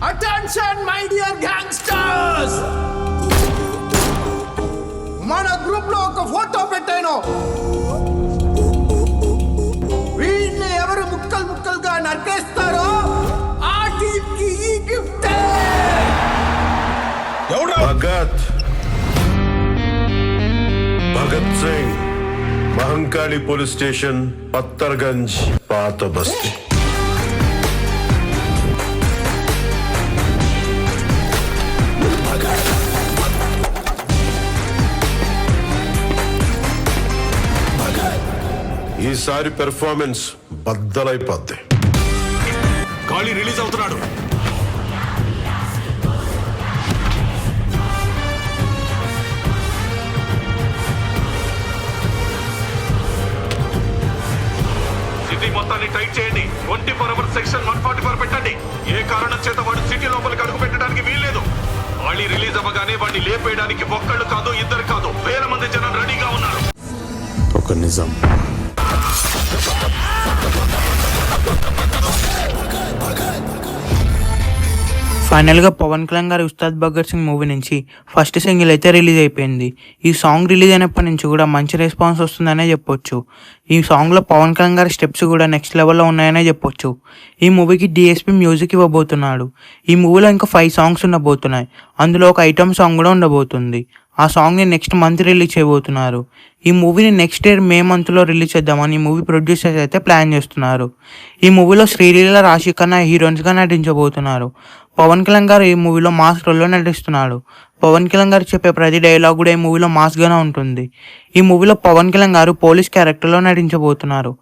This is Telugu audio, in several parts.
Attention my dear gangsters! మన గ్రూప్ లో ఒక ఫోటో పెట్టాను. వీళ్ళని ఎవరు ముక్కలు ముక్కలుగా నరికేస్తారో ఆ టీం కి ఈ gift. Bhagat Singh, Mahankali police station, Pattharganj, పాత బస్తీ. ఈసారి పెర్ఫార్మెన్స్ బద్దలైపోద్ది. కాళీ రిలీజ్ అవుతున్నాడు. సిటీ మొత్తాన్ని టైట్ చేయండి. 24 hours సెక్షన్ 144 పెట్టండి. ఏ కారణం చేత వాడు సిటీ లోపలికి అడుగు పెట్టడానికి వీల్లేదు. కాళీ రిలీజ్ అవ్వగానే వాడిని లేపేయడానికి ఒక్కళ్ళు కాదు, ఇద్దరు కాదు, వేల మంది జనం రెడీగా ఉన్నారు. ఒక నిజం. ఫైనల్గా పవన్ కళ్యాణ్ గారి ఉస్తాద్ భగత్ సింగ్ మూవీ నుంచి ఫస్ట్ సింగిల్ అయితే రిలీజ్ అయిపోయింది. ఈ సాంగ్ రిలీజ్ అయినప్పటి నుంచి కూడా మంచి రెస్పాన్స్ వస్తుందనే చెప్పొచ్చు. ఈ సాంగ్లో పవన్ కళ్యాణ్ గారి స్టెప్స్ కూడా నెక్స్ట్ లెవెల్లో ఉన్నాయనే చెప్పొచ్చు. ఈ మూవీకి డిఎస్పి మ్యూజిక్ ఇవ్వబోతున్నాడు. ఈ మూవీలో ఇంకా 5 సాంగ్స్ ఉండబోతున్నాయి. అందులో ఒక ఐటమ్ సాంగ్ కూడా ఉండబోతుంది. ఆ సాంగ్ని నెక్స్ట్ మంత్ రిలీజ్ చేయబోతున్నారు. ఈ మూవీని నెక్స్ట్ ఇయర్ మే మంత్లో రిలీజ్ చేద్దామని ఈ మూవీ ప్రొడ్యూసర్స్ అయితే ప్లాన్ చేస్తున్నారు. ఈ మూవీలో శ్రీలీల, రాశి ఖన్నా హీరోయిన్స్గా నటించబోతున్నారు. పవన్ కళ్యాణ్ గారు ఈ మూవీలో మాస్ రోల్లో నటిస్తున్నాడు. పవన్ కళ్యాణ్ గారు చెప్పే ప్రతి డైలాగ్ కూడా ఈ మూవీలో మాస్గానే ఉంటుంది. ఈ మూవీలో పవన్ కళ్యాణ్ గారు పోలీస్ క్యారెక్టర్లో నటించబోతున్నారు.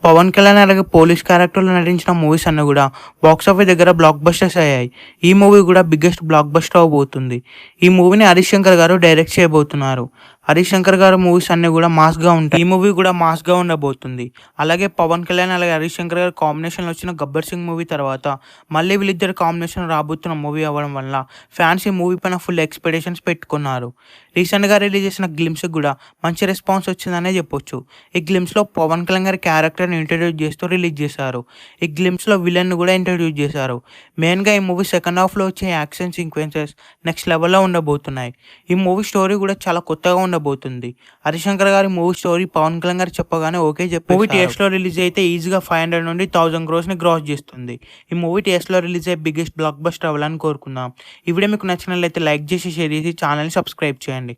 పవన్ కళ్యాణ్ అలాగే పోలీస్ క్యారెక్టర్లో నటించిన మూవీస్ అన్నీ కూడా బాక్సాఫీస్ దగ్గర బ్లాక్ బస్టర్స్ అయ్యాయి. ఈ మూవీ కూడా బిగ్గెస్ట్ బ్లాక్ బస్టర్ అవబోతుంది. ఈ మూవీని హరీష్ శంకర్ గారు డైరెక్ట్ చేయబోతున్నారు. హరీష్ శంకర్ గారు మూవీస్ అన్నీ కూడా మాస్గా ఉంటాయి. ఈ మూవీ కూడా మాస్గా ఉండబోతుంది. అలాగే పవన్ కళ్యాణ్ అలాగే హరీష్ శంకర్ గారు కాంబినేషన్లో వచ్చిన గబ్బర్ సింగ్ మూవీ తర్వాత మళ్ళీ వీళ్ళిద్దరు కాంబినేషన్ రాబోతున్న మూవీ అవ్వడం వల్ల ఫ్యాన్స్ ఈ మూవీ పైన ఫుల్ ఎక్స్పెక్టేషన్స్ పెట్టుకున్నారు. రీసెంట్గా రిలీజ్ చేసిన గ్లిమ్స్కి కూడా మంచి రెస్పాన్స్ వచ్చిందనే చెప్పొచ్చు. ఈ గ్లిమ్స్లో పవన్ కళ్యాణ్ గారి క్యారెక్టర్ని ఇంట్రడ్యూస్ చేస్తూ రిలీజ్ చేశారు. ఈ గ్లిమ్స్లో విలన్ కూడా ఇంట్రడ్యూస్ చేశారు. మెయిన్గా ఈ మూవీ సెకండ్ హాఫ్లో వచ్చే యాక్షన్ సీక్వెన్సెస్ నెక్స్ట్ లెవెల్లో ఉండబోతున్నాయి. ఈ మూవీ స్టోరీ కూడా చాలా కొత్తగా ఉండబోతుంది. హరీష్ శంకర్ గారి మూవీ స్టోరీ పవన్ కళ్యాణ్ గారు చెప్పగానే ఓకే చెప్పి మూవీ థియేటర్స్లో రిలీజ్ అయితే ఈజీగా 500 నుండి 1000 crores గ్రాస్ చేస్తుంది. ఈ మూవీ థియేటర్స్లో రిలీజ్ అయ్యే బిగ్గెస్ట్ బ్లాక్ బస్టర్ అవ్వాలని కోరుకుందాం. ఈ వీడియో మీకు నచ్చినట్లయితే లైక్ చేసి, షేర్ చేసి ఛానల్ని సబ్స్క్రైబ్ చేయండి.